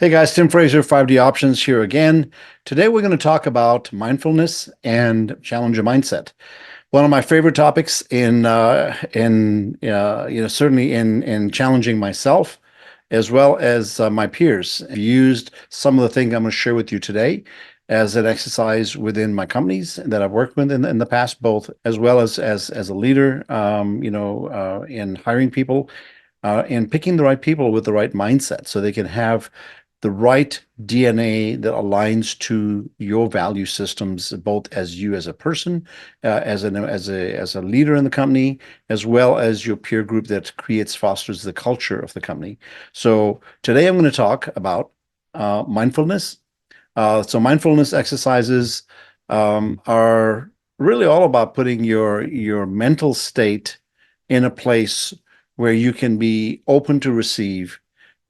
Hey guys, Tim Fraser, 5D Options here again. Today we're going to talk about mindfulness and challenger mindset. One of my favorite topics certainly in challenging myself as well as my peers. I've used some of the things I'm going to share with you today as an exercise within my companies that I've worked with in the past, both as well as a leader, in hiring people and picking the right people with the right mindset so they can have the right DNA that aligns to your value systems, both as you as a person, as a leader in the company, as well as your peer group that fosters the culture of the company. So today I'm going to talk about mindfulness. So mindfulness exercises are really all about putting your mental state in a place where you can be open to receive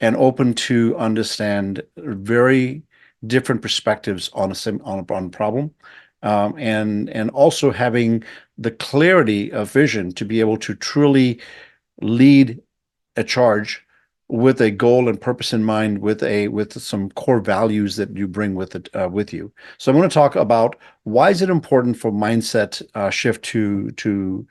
and open to understand very different perspectives on a problem, and also having the clarity of vision to be able to truly lead a charge with a goal and purpose in mind, with some core values that you bring with you. So I'm going to talk about why is it important for mindset shift to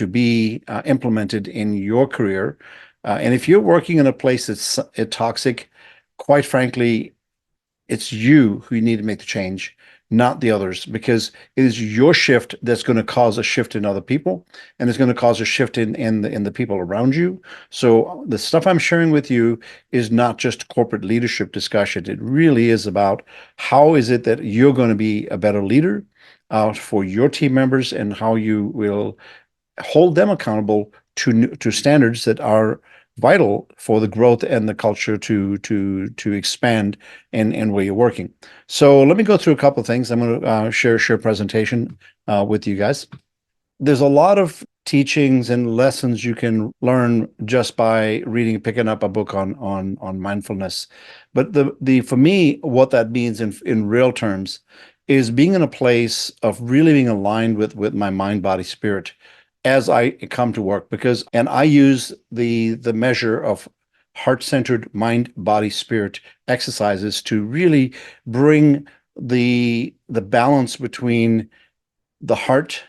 be implemented in your career, and if you're working in a place that's toxic, quite frankly, it's you who need to make the change, not the others, because it is your shift that's going to cause a shift in other people, and it's going to cause a shift in the people around you. So the stuff I'm sharing with you is not just corporate leadership discussion. It really is about how is it that you're going to be a better leader for your team members, and how you will hold them accountable to standards that are vital for the growth and the culture to expand and where you're working. So let me go through a couple of things. I'm going to share a presentation with you guys. There's a lot of teachings and lessons you can learn just by reading, picking up a book on mindfulness. But the for me, what that means in real terms is being in a place of really being aligned with my mind, body, spirit as I come to work, because and I use the measure of heart-centered mind, body, spirit exercises to really bring the balance between the heart,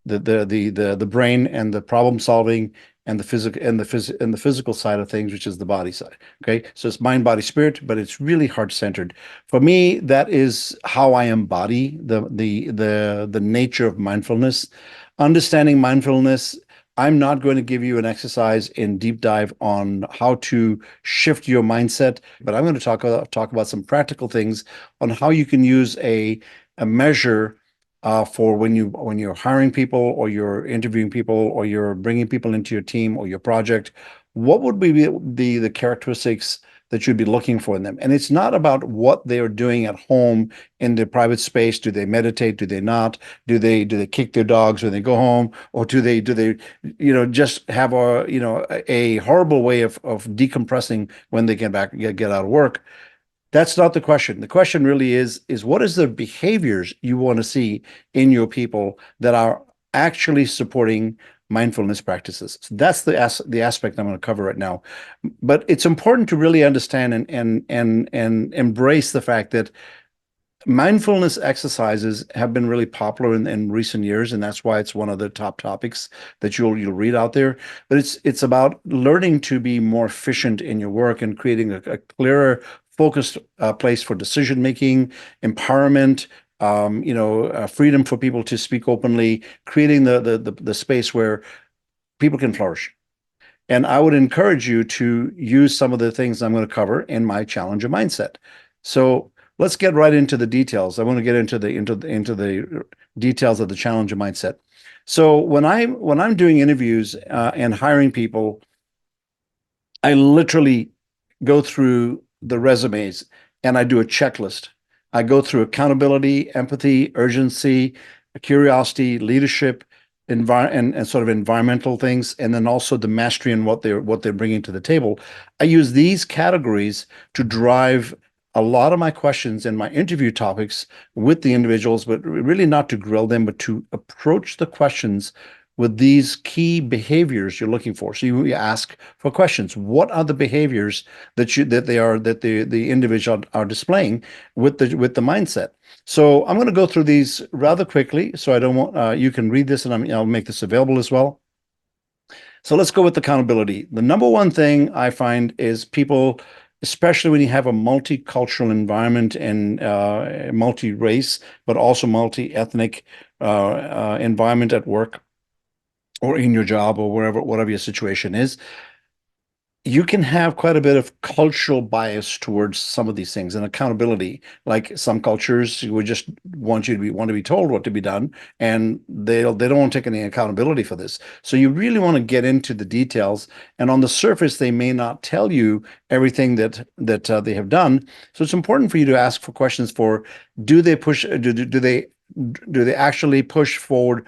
the brain, and the problem solving, and the physical side of things, which is the body side. Okay, so it's mind, body, spirit, but it's really heart centered. For me, that is how I embody the nature of mindfulness. Understanding mindfulness, I'm not going to give you an exercise in deep dive on how to shift your mindset, but I'm going to talk about some practical things on how you can use a measure for when you're hiring people, or you're interviewing people, or you're bringing people into your team or your project. What would be the characteristics that you'd be looking for in them? And it's not about what they're doing at home in their private space. Do they meditate? Do they not? Do they kick their dogs when they go home, or do they just have a horrible way of decompressing when they get out of work? That's not the question. The question really is what is the behaviors you want to see in your people that are actually supporting mindfulness practices? So that's the aspect I'm going to cover right now. But it's important to really understand and embrace the fact that mindfulness exercises have been really popular in recent years, and that's why it's one of the top topics that you'll read out there. But it's about learning to be more efficient in your work and creating a clearer, focused place for decision making, empowerment, freedom for people to speak openly, creating the space where people can flourish. And I would encourage you to use some of the things I'm going to cover in my Challenger Mindset. So let's get right into the details. I want to get into the details of the Challenger Mindset. So when I'm doing interviews and hiring people, I literally go through the resumes and I do a checklist. I go through accountability, empathy, urgency, curiosity, leadership, and sort of environmental things, and then also the mastery and what they're bringing to the table. I use these categories to drive a lot of my questions and my interview topics with the individuals, but really not to grill them, but to approach the questions with these key behaviors you're looking for. So you ask for questions. What are the behaviors that the individual are displaying with the mindset? So I'm going to go through these rather quickly, so I don't want you can read this, and I'll make this available as well. So let's go with accountability. The number one thing I find is people, especially when you have a multicultural environment and multi-race, but also multi-ethnic environment at work or in your job or wherever, whatever your situation is, you can have quite a bit of cultural bias towards some of these things and accountability. Like some cultures would just want to be told what to be done, and they don't want to take any accountability for this. So you really want to get into the details. And on the surface, they may not tell you everything that they have done. So it's important for you to ask for questions for do they push do they actually push forward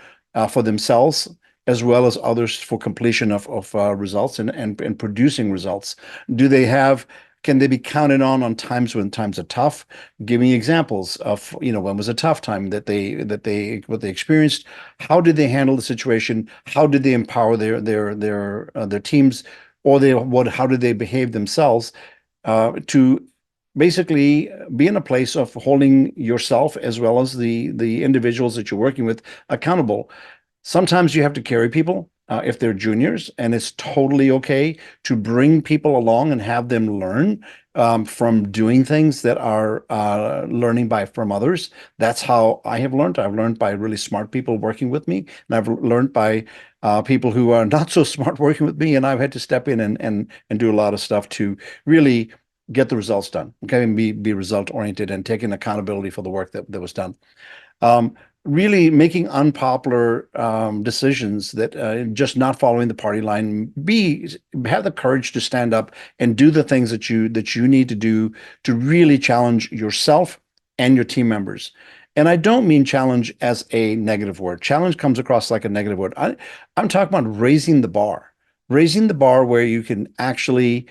for themselves as well as others for completion of results and producing results? Do they have, can they be counted on times when times are tough? Give me examples of, when was a tough time what they experienced. How did they handle the situation? How did they empower their teams, or how did they behave themselves to basically be in a place of holding yourself as well as the individuals that you're working with accountable? Sometimes you have to carry people if they're juniors, and it's totally okay to bring people along and have them learn from doing things that are learning from others. That's how I have learned. I've learned by really smart people working with me, and I've learned by people who are not so smart working with me, and I've had to step in and do a lot of stuff to really get the results done. Okay, and be result oriented and taking accountability for the work that was done. Um, Really making unpopular decisions that just not following the party line. Have the courage to stand up and do the things that you need to do to really challenge yourself and your team members. And I don't mean challenge as a negative word. Challenge comes across like a negative word. I'm talking about raising the bar where you can actually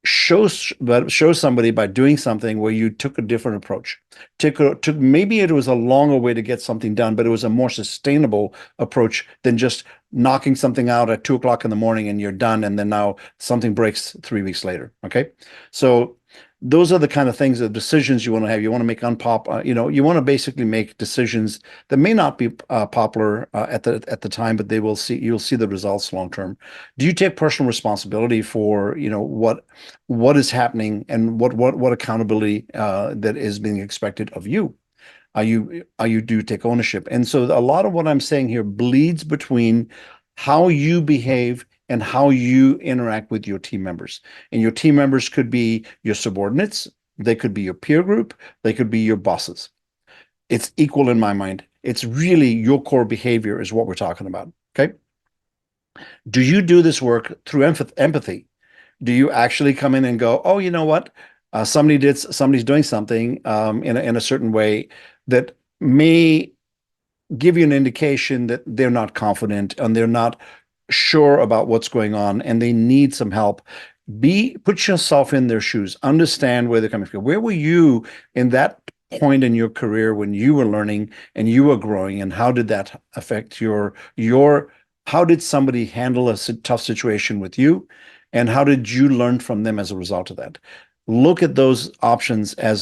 show somebody by doing something where you took a different approach. Took maybe it was a longer way to get something done, but it was a more sustainable approach than just knocking something out at 2 o'clock in the morning and you're done, and then now something breaks 3 weeks later. Okay, so those are the kind of things, the decisions you want to have. You want to make you want to basically make decisions that may not be popular at the time, but you'll see the results long term. Do you take personal responsibility for what is happening, and what accountability that is being expected of you? Are you do you take ownership? And so a lot of what I'm saying here bleeds between how you behave and how you interact with your team members. And your team members could be your subordinates, they could be your peer group, they could be your bosses. It's equal in my mind. It's really your core behavior is what we're talking about. Okay. Do you do this work through empathy? Do you actually come in and go, oh, you know what? Somebody's doing something in a certain way that may give you an indication that they're not confident and they're not sure about what's going on and they need some help. Put yourself in their shoes, understand where they're coming from. Where were you in that point in your career when you were learning and you were growing, and how did that affect how did somebody handle a tough situation with you, and how did you learn from them as a result of that? Look at those options as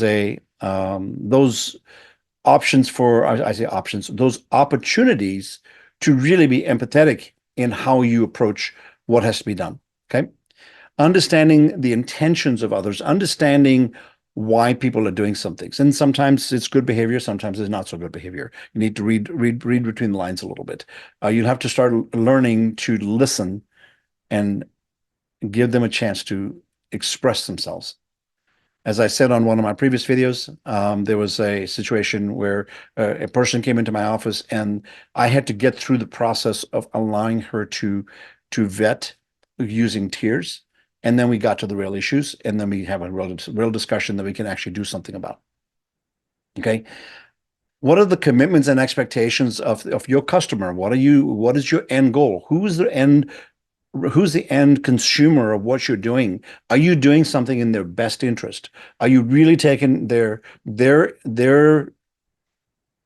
those options for, I say options, those opportunities to really be empathetic in how you approach what has to be done. Okay. Understanding the intentions of others, understanding why people are doing some things. And sometimes it's good behavior, sometimes it's not so good behavior. You need to read between the lines a little bit. You'll have to start learning to listen and give them a chance to express themselves. As I said on one of my previous videos, there was a situation where a person came into my office, and I had to get through the process of allowing her to vet using tears. And then we got to the real issues, and then we have a real discussion that we can actually do something about. Okay. What are the commitments and expectations of your customer? What is your end goal? Who's the end consumer of what you're doing? Are you doing something in their best interest? Are you really taking their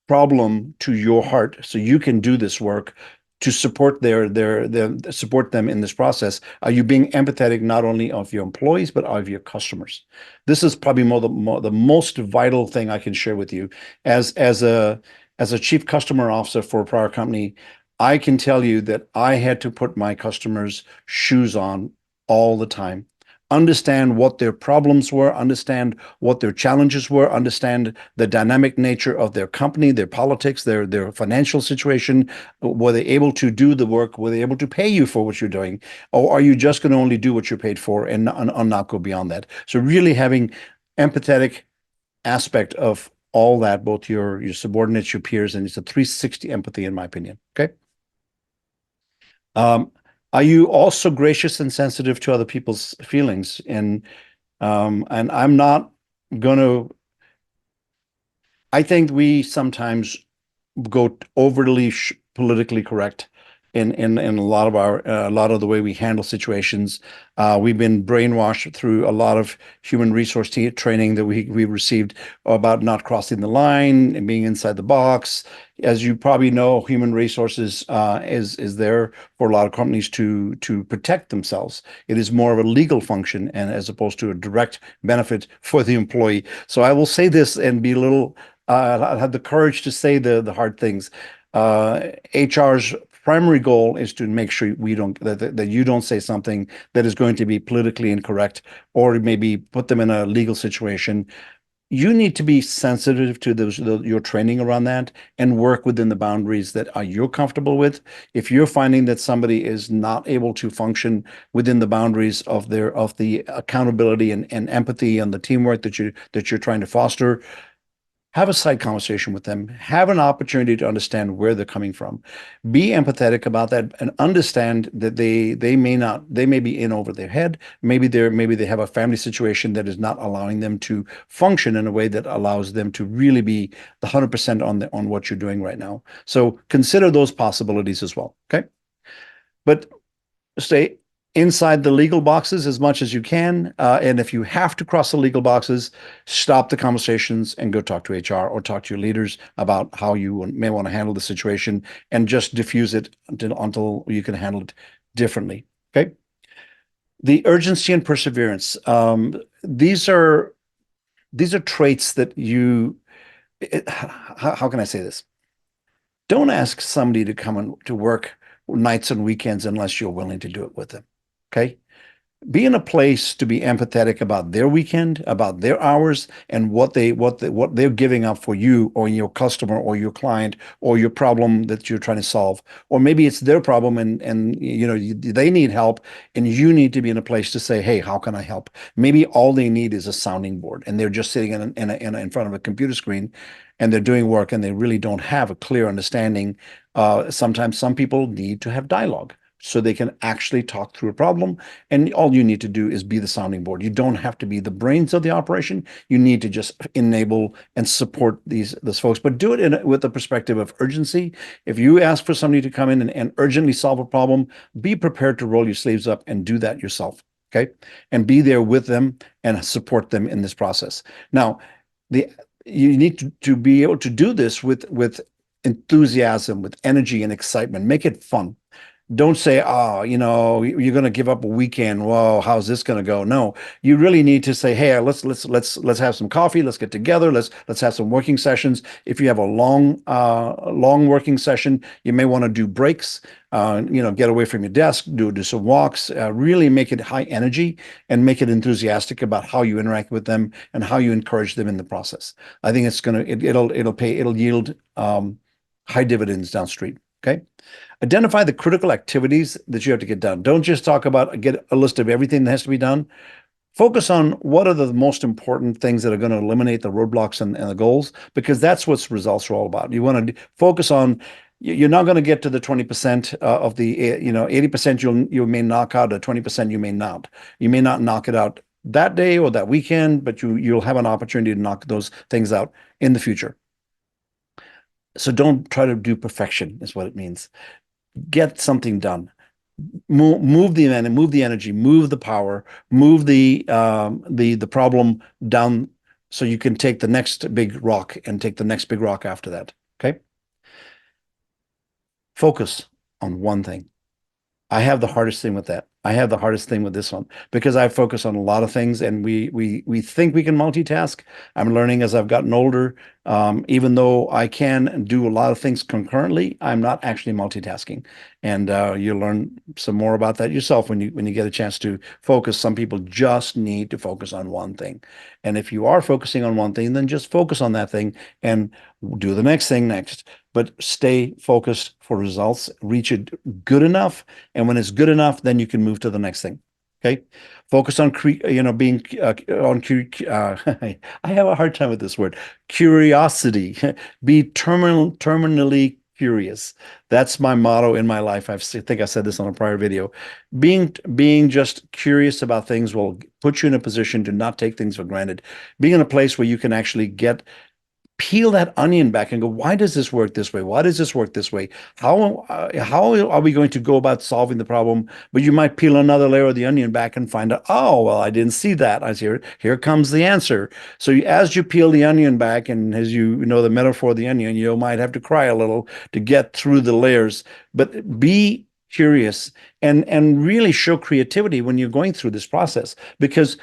problem to your heart so you can do this work to support their support them in this process? Are you being empathetic not only of your employees but of your customers? This is probably the most vital thing I can share with you. As a chief customer officer for a prior company, I can tell you that I had to put my customers' shoes on all the time, understand what their problems were, understand what their challenges were, understand the dynamic nature of their company, their politics, their financial situation. Were they able to do the work? Were they able to pay you for what you're doing? Or are you just going to only do what you're paid for and not go beyond that? So really having empathetic aspect of all that, both your subordinates, your peers, and it's a 360 empathy, in my opinion. Okay. Um, are you also gracious and sensitive to other people's feelings? And I'm not gonna. I think we sometimes go overly politically correct in a lot of a lot of the way we handle situations. We've been brainwashed through a lot of human resource training that we received about not crossing the line and being inside the box. As you probably know, human resources is there for a lot of companies to protect themselves. It is more of a legal function and as opposed to a direct benefit for the employee. So I will say this and be a little I have the courage to say the hard things. HR's primary goal is to make sure we don't that you don't say something that is going to be politically incorrect or maybe put them in a legal situation. You need to be sensitive to your training around that and work within the boundaries that are you're comfortable with. If you're finding that somebody is not able to function within the boundaries of the accountability and empathy and the teamwork that you're trying to foster, have a side conversation with them, have an opportunity to understand where they're coming from, be empathetic about that, and understand that they may be in over their head. Maybe they have a family situation that is not allowing them to function in a way that allows them to really be the 100% on what you're doing right now. So consider those possibilities as well. Okay. But stay inside the legal boxes as much as you can. And if you have to cross the legal boxes, stop the conversations and go talk to HR or talk to your leaders about how you may want to handle the situation and just diffuse it until you can handle it differently. Okay. The urgency and perseverance. These are traits that how can I say this? Don't ask somebody to come to work nights and weekends unless you're willing to do it with them. Okay. Be in a place to be empathetic about their weekend, about their hours, and what they're giving up for you or your customer or your client or your problem that you're trying to solve. Or maybe it's their problem and they need help and you need to be in a place to say, hey, how can I help? Maybe all they need is a sounding board and they're just sitting in front of a computer screen and they're doing work and they really don't have a clear understanding. Sometimes some people need to have dialogue so they can actually talk through a problem. And all you need to do is be the sounding board. You don't have to be the brains of the operation. You need to just enable and support those folks, but do it with the perspective of urgency. If you ask for somebody to come in and urgently solve a problem, be prepared to roll your sleeves up and do that yourself. Okay. And be there with them and support them in this process. Now, you need to be able to do this with enthusiasm, with energy and excitement. Make it fun. Don't say, oh, you're going to give up a weekend. Whoa, how's this going to go? No, you really need to say, hey, let's have some coffee. Let's get together. Let's have some working sessions. If you have a long working session, you may want to do breaks. Get away from your desk, do some walks. Really make it high energy and make it enthusiastic about how you interact with them and how you encourage them in the process. I think it'll yield high dividends downstream. Okay. Identify the critical activities that you have to get done. Don't just get a list of everything that has to be done. Focus on what are the most important things that are going to eliminate the roadblocks and the goals, because that's what results are all about. You want to focus on, you're not going to get to the 20% of the, 80% you may knock out, or 20% you may not. You may not knock it out that day or that weekend, but you'll have an opportunity to knock those things out in the future. So don't try to do perfection is what it means. Get something done. Move the energy, move the power, move the problem down so you can take the next big rock and take the next big rock after that. Okay. Focus. on one thing. I have the hardest thing with that. I have the hardest thing with this one because I focus on a lot of things, and we think we can multitask. I'm learning as I've gotten older. Even though I can do a lot of things concurrently, I'm not actually multitasking. And you learn some more about that yourself when you get a chance to focus. Some people just need to focus on one thing, and if you are focusing on one thing, then just focus on that thing and do the next thing next. But stay focused for results. Reach it good enough, and when it's good enough, then you can move to the next thing. Okay. Focus on, being on, I have a hard time with this word, curiosity. Be terminally curious. That's my motto in my life. I think I said this on a prior video. Being just curious about things will put you in a position to not take things for granted. Being in a place where you can actually peel that onion back and go, why does this work this way? Why does this work this way? How are we going to go about solving the problem? But you might peel another layer of the onion back and find out, oh, well, I didn't see that. Here comes the answer. So as you peel the onion back, and as you know the metaphor of the onion, you might have to cry a little to get through the layers. But be curious and really show creativity when you're going through this process, because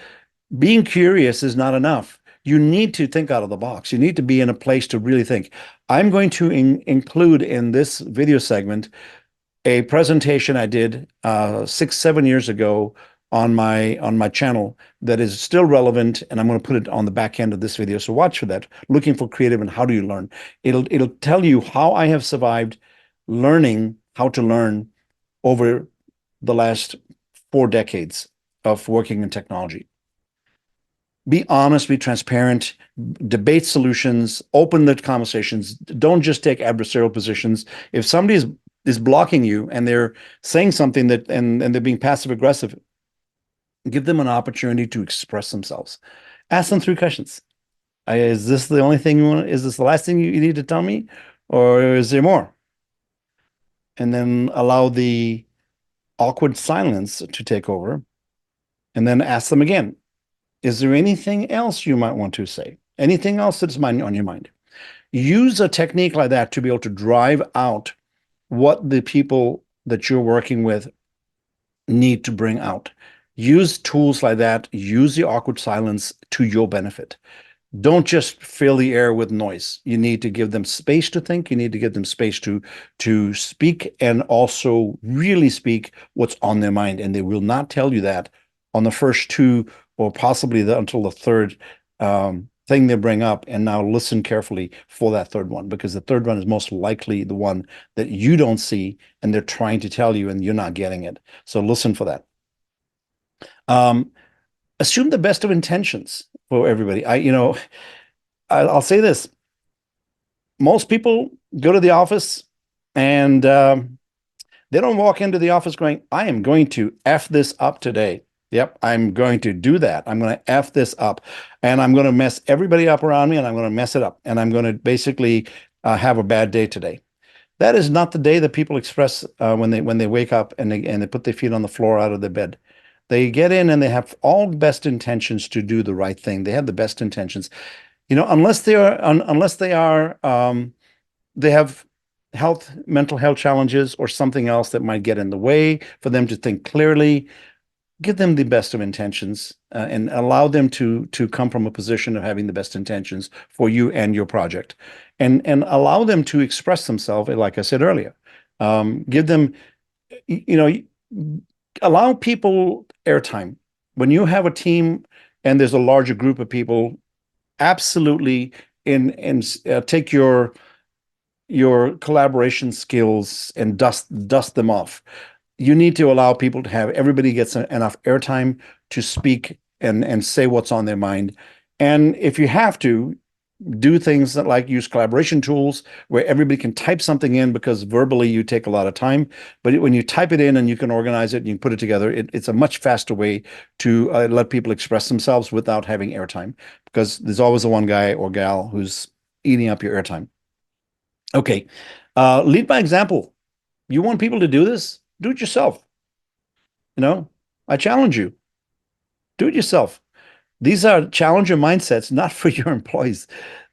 being curious is not enough. You need to think out of the box. You need to be in a place to really think. I'm going to include in this video segment a presentation I did 6, 7 years ago on my channel that is still relevant, and I'm going to put it on the back end of this video. So watch for that. Looking for creative and how do you learn? It'll tell you how I have survived learning how to learn over the last 4 decades of working in technology. Be honest, be transparent, debate solutions, open the conversations. Don't just take adversarial positions. If somebody is blocking you and they're saying something and they're being passive aggressive, give them an opportunity to express themselves. Ask them 3 questions. Is this the only thing you want? Is this the last thing you need to tell me? Or is there more? And then allow the awkward silence to take over. And then ask them again. Is there anything else you might want to say? Anything else that's on your mind? Use a technique like that to be able to drive out what the people that you're working with need to bring out. Use tools like that. Use the awkward silence to your benefit. Don't just fill the air with noise. You need to give them space to think. You need to give them space to speak, and also really speak what's on their mind. And they will not tell you that on the first 2 or possibly until the third thing they bring up. And now listen carefully for that third one, because the third one is most likely the one that you don't see and they're trying to tell you and you're not getting it. So listen for that. Assume the best of intentions for everybody. I'll say this. Most people go to the office and they don't walk into the office going, I am going to F this up today. Yep, I'm going to do that. I'm going to F this up, and I'm going to mess everybody up around me, and I'm going to mess it up, and I'm going to basically have a bad day today. That is not the day that people express when they wake up and they put their feet on the floor out of their bed. They get in and they have all best intentions to do the right thing. They have the best intentions, unless they have mental health challenges or something else that might get in the way for them to think clearly. Give them the best of intentions and allow them to come from a position of having the best intentions for you and your project, and allow them to express themselves. Like I said earlier, give them, allow people airtime. When you have a team and there's a larger group of people, absolutely take your collaboration skills and dust them off. You need to allow people to have, everybody gets enough airtime to speak and say what's on their mind. And if you have to, do things that like use collaboration tools where everybody can type something in, because verbally you take a lot of time. But when you type it in and you can organize it and you can put it together, it's a much faster way to let people express themselves without having airtime, because there's always the one guy or gal who's eating up your airtime. Okay. Lead by example. You want people to do this? Do it yourself. I challenge you. Do it yourself. These are challenger mindsets, not for your employees.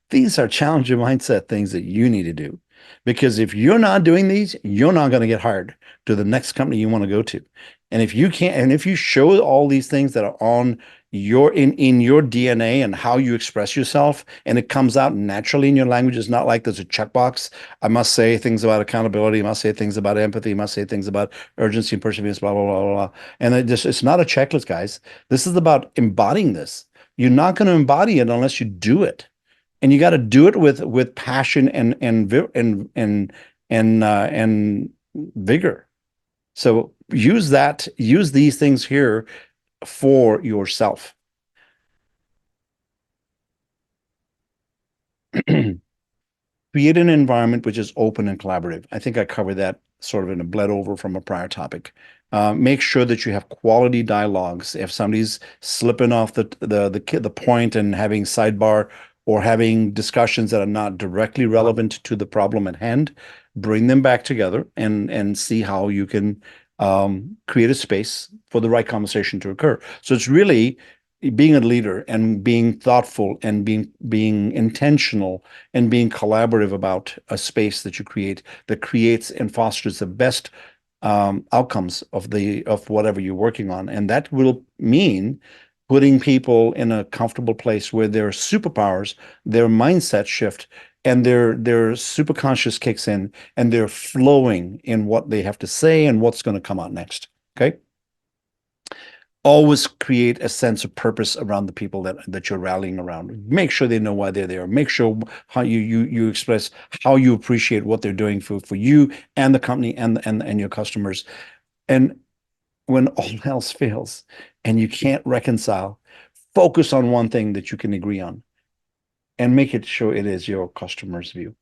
These are challenger mindset things that you need to do. Because if you're not doing these, you're not going to get hired to the next company you want to go to. And if you can't, and if you show all these things that are on your in your DNA and how you express yourself, and it comes out naturally in your language, it's not like there's a checkbox. I must say things about accountability, I must say things about empathy, I must say things about urgency and perseverance, blah, blah, blah, blah, blah. And it's not a checklist, guys. This is about embodying this. You're not going to embody it unless you do it, and you got to do it with passion and vigor. So use these things here for yourself. Create an environment which is open and collaborative. I think I covered that sort of in a bled over from a prior topic. Make sure that you have quality dialogues. If somebody's slipping off the point and having sidebar or having discussions that are not directly relevant to the problem at hand, bring them back together and see how you can create a space for the right conversation to occur. So it's really being a leader and being thoughtful and being intentional and being collaborative about a space that you create that creates and fosters the best outcomes of whatever you're working on. And that will mean putting people in a comfortable place where their superpowers, their mindset shift, and their super conscious kicks in, and they're flowing in what they have to say and what's going to come out next. Okay. Always create a sense of purpose around the people that you're rallying around. Make sure they know why they're there. Make sure how you express how you appreciate what they're doing for you and the company and your customers. And when all else fails and you can't reconcile, focus on one thing that you can agree on and make it sure it is your customer's view.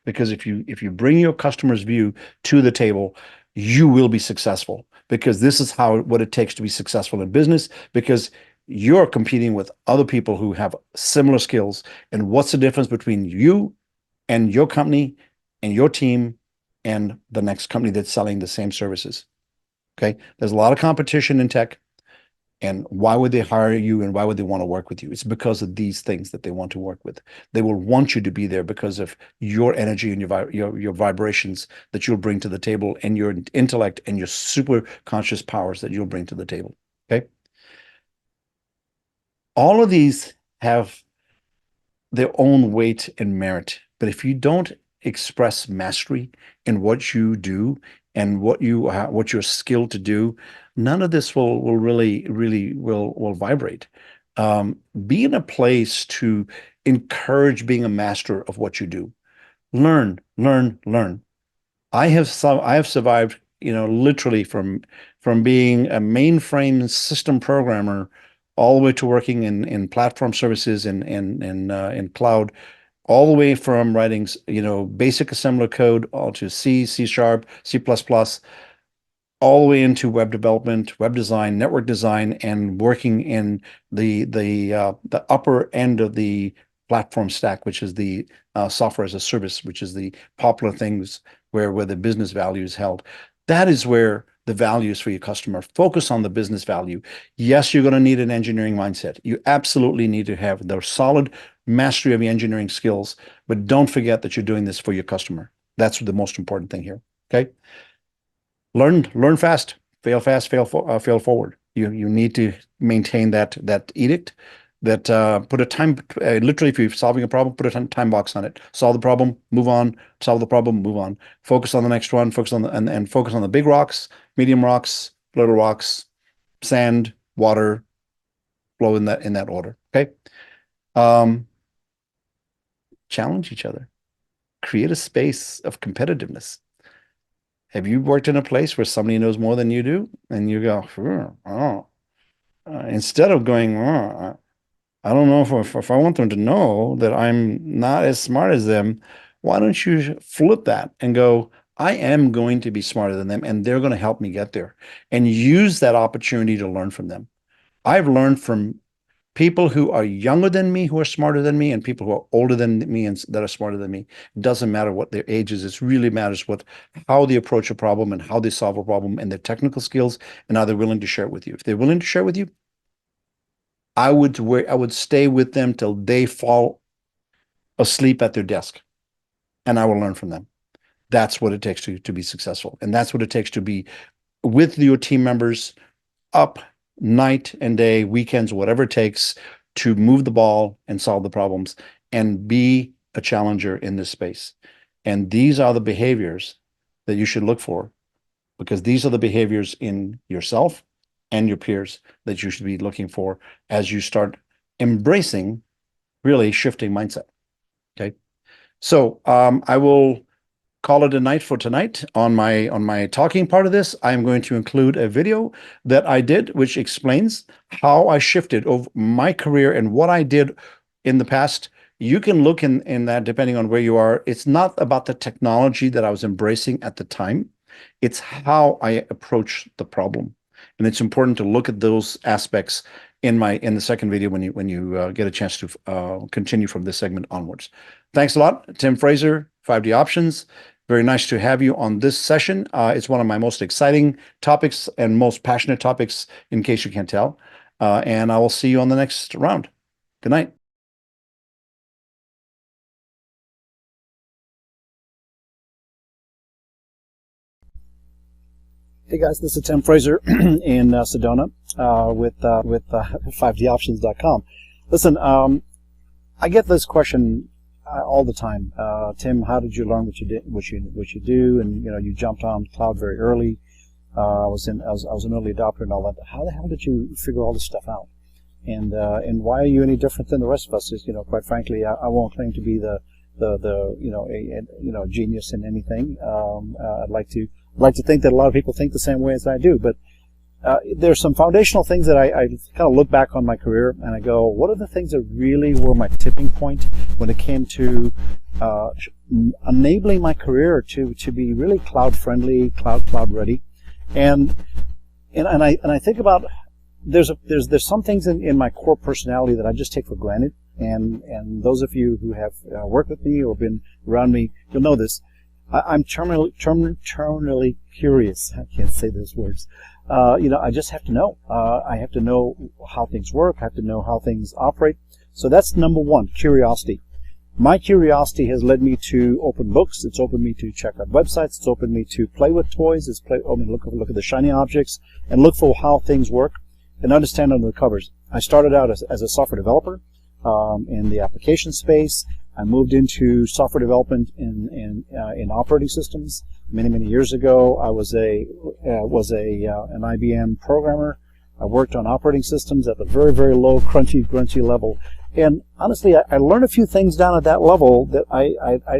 Because if you bring your customer's view to the table, you will be successful, because this is what it takes to be successful in business, because you're competing with other people who have similar skills. And what's the difference between you and your company and your team and the next company that's selling the same services? Okay. There's a lot of competition in tech. And why would they hire you and why would they want to work with you? It's because of these things that they want to work with. They will want you to be there because of your energy and your vibrations that you'll bring to the table, and your intellect and your super conscious powers that you'll bring to the table. Okay. All of these have their own weight and merit. But if you don't express mastery in what you do and what you're skilled to do, none of this will really will vibrate. Be in a place to encourage being a master of what you do. Learn, learn, learn. I have survived, literally from being a mainframe system programmer all the way to working in platform services and in cloud, all the way from writing, basic assembler code all to C, C sharp, C++, all the way into web development, web design, network design, and working in the upper end of the platform stack, which is the software as a service, which is the popular things where the business value is held. That is where the value is for your customer. Focus on the business value. Yes, you're going to need an engineering mindset. You absolutely need to have the solid mastery of your engineering skills, but don't forget that you're doing this for your customer. That's the most important thing here. Okay. Learn fast, fail fast, fail forward. You need to maintain that edict. That put a time. Literally, if you're solving a problem, put a time box on it. Solve the problem, move on. Solve the problem, move on. Focus on the next one. Focus on and focus on the big rocks, medium rocks, little rocks, sand, water, flow in that order. Okay. Um, Challenge each other. Create a space of competitiveness. Have you worked in a place where somebody knows more than you do, and you go, oh, instead of going, oh, I don't know if I want them to know that I'm not as smart as them, why don't you flip that and go, I am going to be smarter than them, and they're going to help me get there, and use that opportunity to learn from them. I've learned from people who are younger than me, who are smarter than me, and people who are older than me and that are smarter than me. It doesn't matter what their age is. It really matters how they approach a problem and how they solve a problem and their technical skills, and are they willing to share it with you. If they're willing to share with you, I would stay with them till they fall asleep at their desk. and I will learn from them. That's what it takes to be successful. And that's what it takes to be with your team members up night and day, weekends, whatever it takes to move the ball and solve the problems and be a challenger in this space. And these are the behaviors that you should look for, because these are the behaviors in yourself and your peers that you should be looking for as you start embracing really shifting mindset. Okay. So I will call it a night for tonight. On my talking part of this, I'm going to include a video that I did, which explains how I shifted over my career and what I did in the past. You can look in that depending on where you are. It's not about the technology that I was embracing at the time. It's how I approach the problem. And it's important to look at those aspects in the second video when you get a chance to continue from this segment onwards. Thanks a lot. Tim Fraser, 5D Options. Very nice to have you on this session. It's one of my most exciting topics and most passionate topics, in case you can't tell. And I will see you on the next round. Good night. Hey guys, this is Tim Fraser in Sedona with 5doptions.com. Listen, I get this question all the time. Tim, how did you learn what you do? And you jumped on cloud very early. I was an early adopter and all that. How the hell did you figure all this stuff out? And why are you any different than the rest of us? Quite frankly, I won't claim to be a genius in anything. I'd like to think that a lot of people think the same way as I do, but there's some foundational things that I kind of look back on my career and I go, what are the things that really were my tipping point when it came to enabling my career to be really cloud friendly, cloud ready, and I think about there's some things in my core personality that I just take for granted, and those of you who have worked with me or been around me, you'll know this. I'm terminally curious. I can't say those words. I just have to know. I have to know how things work. I have to know how things operate. So that's number one, curiosity. My curiosity has led me to open books. It's opened me to check out websites. It's opened me to play with toys. Look at the shiny objects and look for how things work and understand under the covers. I started out as a software developer in the application space. I moved into software development in operating systems many years ago. I was an IBM programmer. I worked on operating systems at the very low, crunchy level. And honestly, I learned a few things down at that level that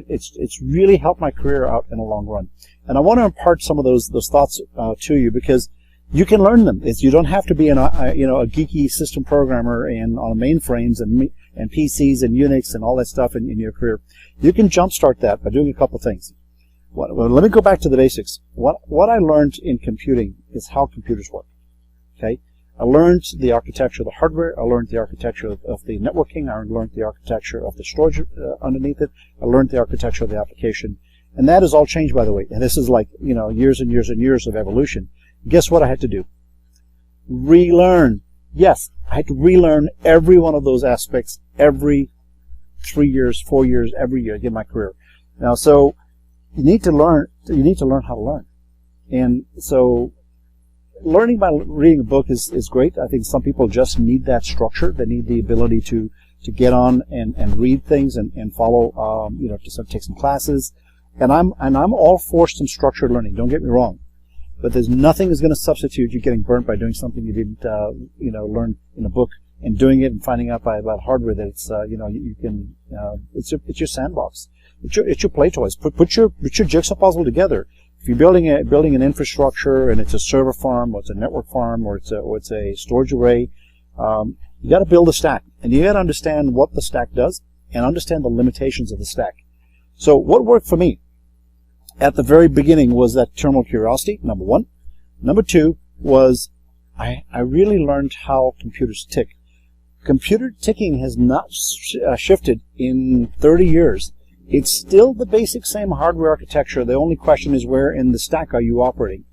it's really helped my career out in the long run. And I want to impart some of those thoughts to you, because you can learn them. You don't have to be a geeky system programmer and on mainframes and PCs and Unix and all that stuff in your career. You can jumpstart that by doing a couple things. Well, let me go back to the basics. What I learned in computing is how computers work. Okay, I learned the architecture of the hardware. I learned the architecture of the networking. I learned the architecture of the storage underneath it. I learned the architecture of the application, and that has all changed, by the way. And this is like years and years and years of evolution. Guess what I had to do? Relearn. Yes, I had to relearn every one of those aspects every 3 years, 4 years, every year in my career. Now, so you need to learn how to learn. And so learning by reading a book is great. I think some people just need that structure. They need the ability to get on and read things and follow, to take some classes. And I'm all for some structured learning. Don't get me wrong. But there's nothing that's going to substitute you getting burnt by doing something you didn't, learn in a book, and doing it and finding out about hardware that it's, you can, it's your sandbox. It's your play toys. Put your jigsaw puzzle together. If you're building an infrastructure and it's a server farm or it's a network farm or it's a storage array, you got to build a stack, and you got to understand what the stack does and understand the limitations of the stack. So what worked for me at the very beginning was that terminal curiosity, number one. Number two was I really learned how computers tick. Computer ticking has not shifted in 30 years. It's still the basic same hardware architecture. The only question is, where in the stack are you operating?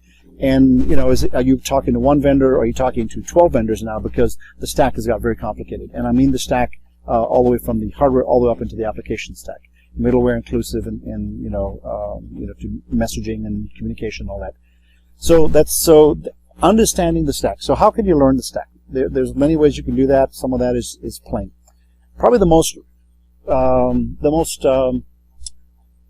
And, are you talking to one vendor, or are you talking to 12 vendors now, because the stack has got very complicated? And I mean the stack all the way from the hardware all the way up into the application stack. middleware inclusive, and to messaging and communication and all that. So understanding the stack. So how can you learn the stack? There's many ways you can do that. Some of that is plain. Probably the most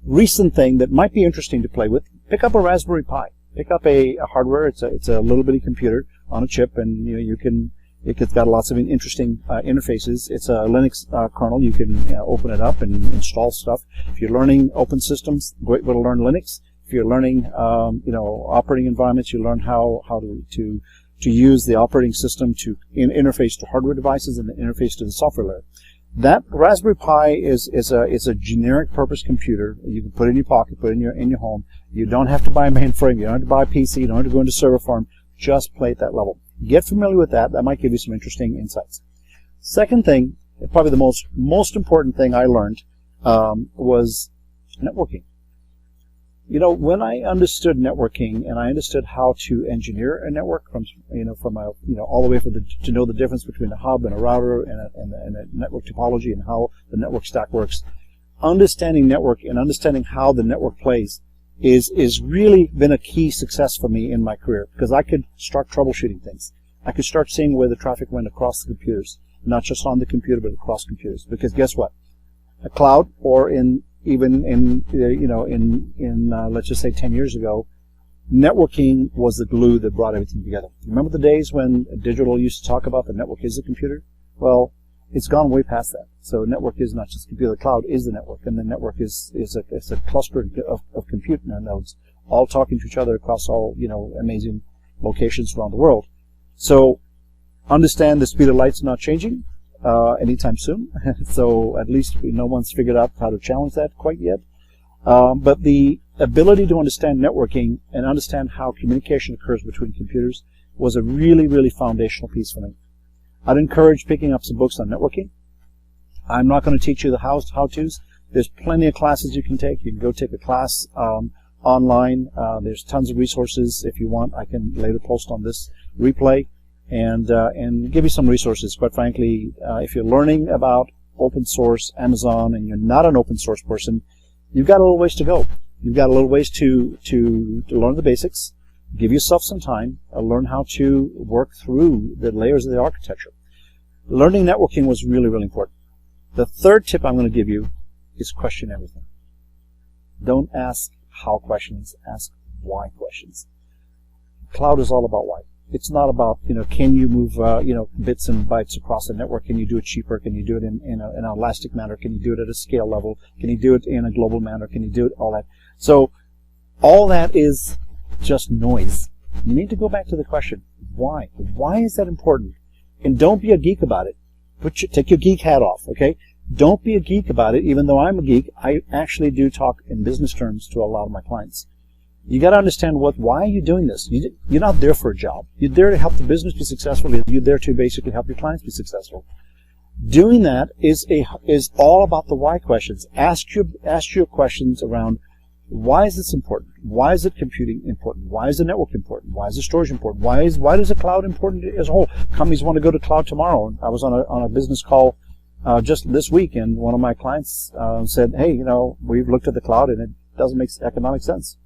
recent thing that might be interesting to play with, pick up a Raspberry Pi. Pick up a hardware. It's a little bitty computer on a chip, and it's got lots of interesting interfaces. It's a Linux kernel. You can open it up and install stuff. If you're learning open systems, great way to learn Linux. If you're learning operating environments, you learn how to use the operating system to interface to hardware devices and the interface to the software layer. That Raspberry Pi is a generic purpose computer. You can put in your pocket, put in your home. You don't have to buy a mainframe. You don't have to buy a PC. You don't have to go into server farm. Just play at that level. Get familiar with that. That might give you some interesting insights. Second thing, probably the most important thing I learned was networking. When I understood networking and I understood how to engineer a network from all the way to know the difference between a hub and a router and a network topology and how the network stack works, understanding network and understanding how the network plays is really been a key success for me in my career, because I could start troubleshooting things. I could start seeing where the traffic went across the computers, not just on the computer but across computers. Because guess what? A cloud, or let's just say 10 years ago, networking was the glue that brought everything together. Remember the days when digital used to talk about the network is the computer? Well, it's gone way past that. So network is not just computer. The cloud is the network, and the network is a cluster of compute nodes, all talking to each other across all amazing locations around the world. So understand the speed of light's not changing anytime soon. So at least no one's figured out how to challenge that quite yet. But the ability to understand networking and understand how communication occurs between computers was a really, really foundational piece for me. I'd encourage picking up some books on networking. I'm not going to teach you the how-tos. There's plenty of classes you can take. You can go take a class online. There's tons of resources. If you want, I can later post on this replay and give you some resources. Quite frankly, if you're learning about open source, Amazon, and you're not an open source person, you've got a little ways to go. You've got a little ways to learn the basics. Give yourself some time, learn how to work through the layers of the architecture. Learning networking was really, really important. The third tip I'm going to give you is question everything. Don't ask how questions, ask why questions. Cloud is all about why. It's not about, can you move, bits and bytes across the network? Can you do it cheaper? Can you do it in an elastic manner? Can you do it at a scale level? Can you do it in a global manner? Can you do it all that? So all that is just noise. You need to go back to the question, why? Why is that important? And don't be a geek about it. Take your geek hat off, okay? Don't be a geek about it. Even though I'm a geek, I actually do talk in business terms to a lot of my clients. You got to understand why are you doing this? You're not there for a job. You're there to help the business be successful. You're there to basically help your clients be successful. Doing that is all about the why questions. Ask your questions around, why is this important? Why is it computing important? Why is the network important? Why is the storage important? Why is the cloud important as a whole? Companies want to go to cloud tomorrow. I was on a business call just this week, and one of my clients said, "Hey, we've looked at the cloud and it doesn't make economic sense."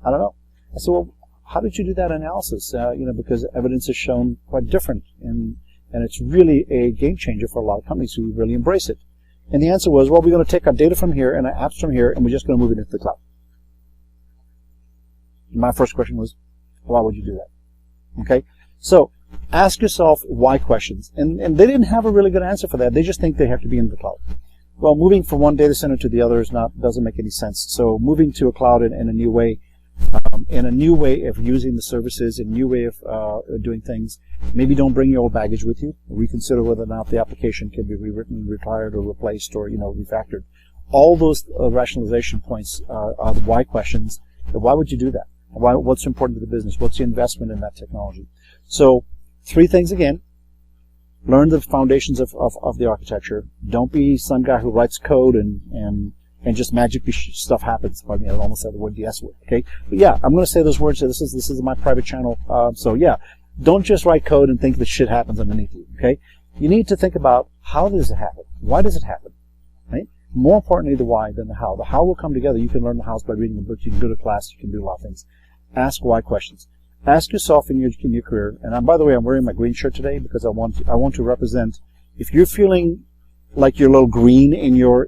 I don't know. I said, "Well, how did you do that analysis?" Because evidence has shown quite different, and it's really a game changer for a lot of companies who really embrace it. And the answer was, well, we're going to take our data from here and our apps from here, and we're just going to move it into the cloud. My first question was, why would you do that? Okay, so ask yourself why questions. And they didn't have a really good answer for that. They just think they have to be in the cloud. Well, moving from one data center to the other doesn't make any sense. So moving to a cloud in a new way, and a new way of using the services, a new way of doing things. Maybe don't bring your old baggage with you. Reconsider whether or not the application can be rewritten, retired, or replaced, or refactored. All those rationalization points are the why questions. Why would you do that? What's important to the business? What's the investment in that technology? So 3 things again. Learn the foundations of the architecture. Don't be some guy who writes code and just magically stuff happens. Pardon me, I almost said the word the S word. Okay, but yeah, I'm going to say those words. This is my private channel. So yeah, don't just write code and think that shit happens underneath you. Okay, you need to think about, how does it happen? Why does it happen? Right? more importantly, the why than the how. The how will come together. You can learn the hows by reading a book. You can go to class. You can do a lot of things. Ask why questions. Ask yourself in your career. And by the way, I'm wearing my green shirt today because I want to represent. If you're feeling like you're a little green in your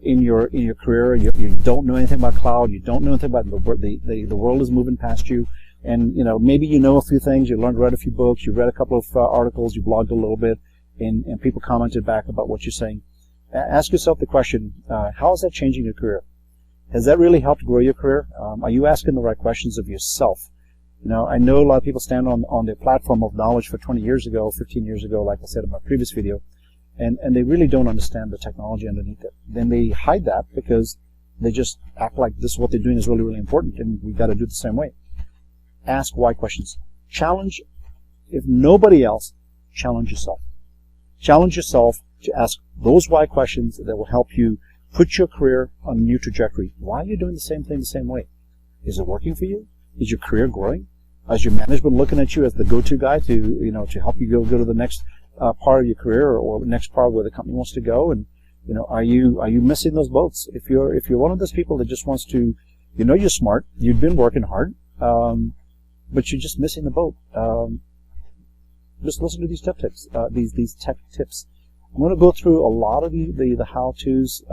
career, you don't know anything about cloud. You don't know anything about the world is moving past you. And maybe you know a few things. You read a few books. You read a couple of articles. You blogged a little bit, and people commented back about what you're saying. Ask yourself the question: how is that changing your career? Has that really helped grow your career? Are you asking the right questions of yourself? I know a lot of people stand on their platform of knowledge for 20 years ago, 15 years ago, like I said in my previous video, and they really don't understand the technology underneath it. Then they hide that because they just act like this is what they're doing is really, really important, and we got to do it the same way. Ask why questions. Challenge, if nobody else, challenge yourself. Challenge yourself to ask those why questions that will help you put your career on a new trajectory. Why are you doing the same thing the same way? Is it working for you? Is your career growing? Is your management looking at you as the go-to guy to help you go to the next part of your career or the next part where the company wants to go? And are you missing those boats? If you're one of those people that just wants to, you're smart, you've been working hard, but you're just missing the boat. Just listen to these tips, these tech tips. I'm going to go through a lot of the how-tos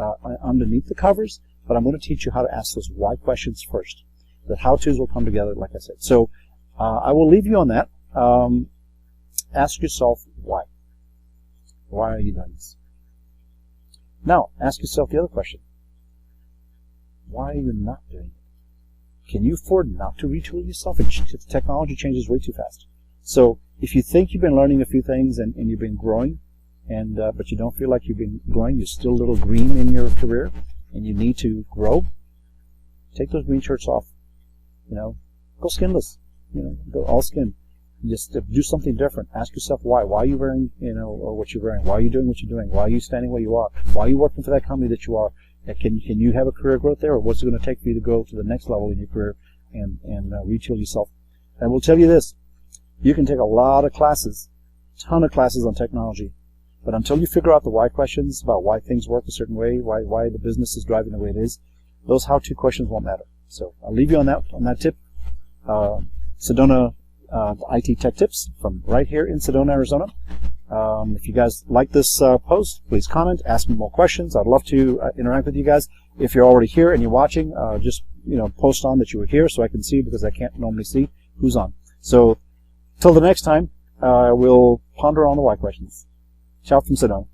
underneath the covers, but I'm going to teach you how to ask those why questions first. The how-tos will come together, like I said. So I will leave you on that. Ask yourself why. Why are you doing this? Now, ask yourself the other question. Why are you not doing it? Can you afford not to retool yourself? Technology changes way too fast. So if you think you've been learning a few things and you've been growing, but you don't feel like you've been growing, you're still a little green in your career, and you need to grow, take those green shirts off. Go skinless. Go all skin. Just do something different. Ask yourself why. Why are you wearing, or what you're wearing? Why are you doing what you're doing? Why are you standing where you are? Why are you working for that company that you are? Can you have a career growth there, or what's it going to take for you to go to the next level in your career and retool yourself? And we'll tell you this: you can take a lot of classes, ton of classes on technology, but until you figure out the why questions about why things work a certain way, why the business is driving the way it is, those how-to questions won't matter. So I'll leave you on that tip. Sedona IT Tech Tips from right here in Sedona, Arizona. If you guys like this post, please comment, ask me more questions. I'd love to interact with you guys. If you're already here and you're watching, just post on that you were here so I can see, because I can't normally see who's on. So till the next time, we'll ponder on the why questions. Ciao from Sedona.